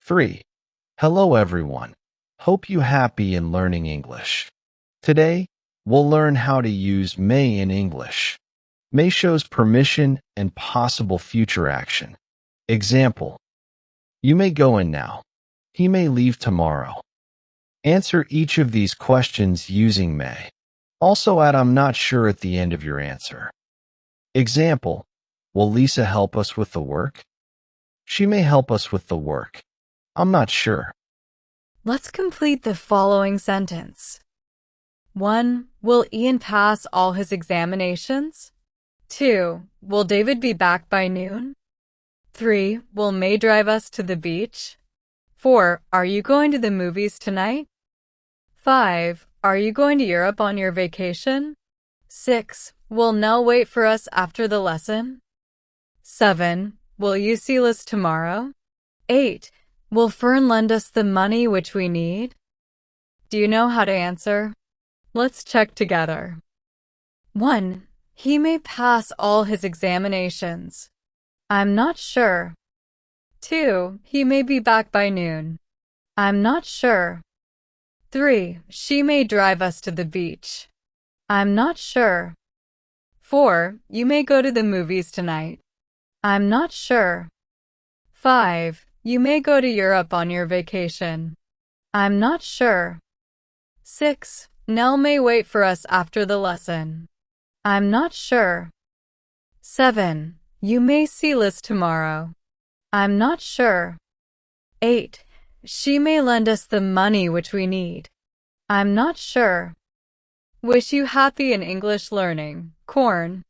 3. Hello everyone. Hope you happy in learning English. Today, we'll learn how to use may in English. May shows permission and possible future action. Example: you may go in now. He may leave tomorrow. Answer each of these questions using may. Also add I'm not sure at the end of your answer. Example: will Lisa help us with the work? She may help us with the work. I'm not sure. Let's complete the following sentence. 1. Will Ian pass all his examinations? 2. Will David be back by noon? 3. Will May drive us to the beach? 4. Are you going to the movies tonight? 5. Are you going to Europe on your vacation? 6. Will Nell wait for us after the lesson? 7. Will you see Liz tomorrow? 8. Will Fern lend us the money which we need? Do you know how to answer? Let's check together. 1. He may pass all his examinations. I'm not sure. 2. He may be back by noon. I'm not sure. 3. She may drive us to the beach. I'm not sure. 4. You may go to the movies tonight. I'm not sure. 5. You may go to Europe on your vacation. I'm not sure. 6. Nell may wait for us after the lesson. I'm not sure. 7. You may see Liz tomorrow. I'm not sure. 8. She may lend us the money which we need. I'm not sure. Wish you happy in English learning. Corn.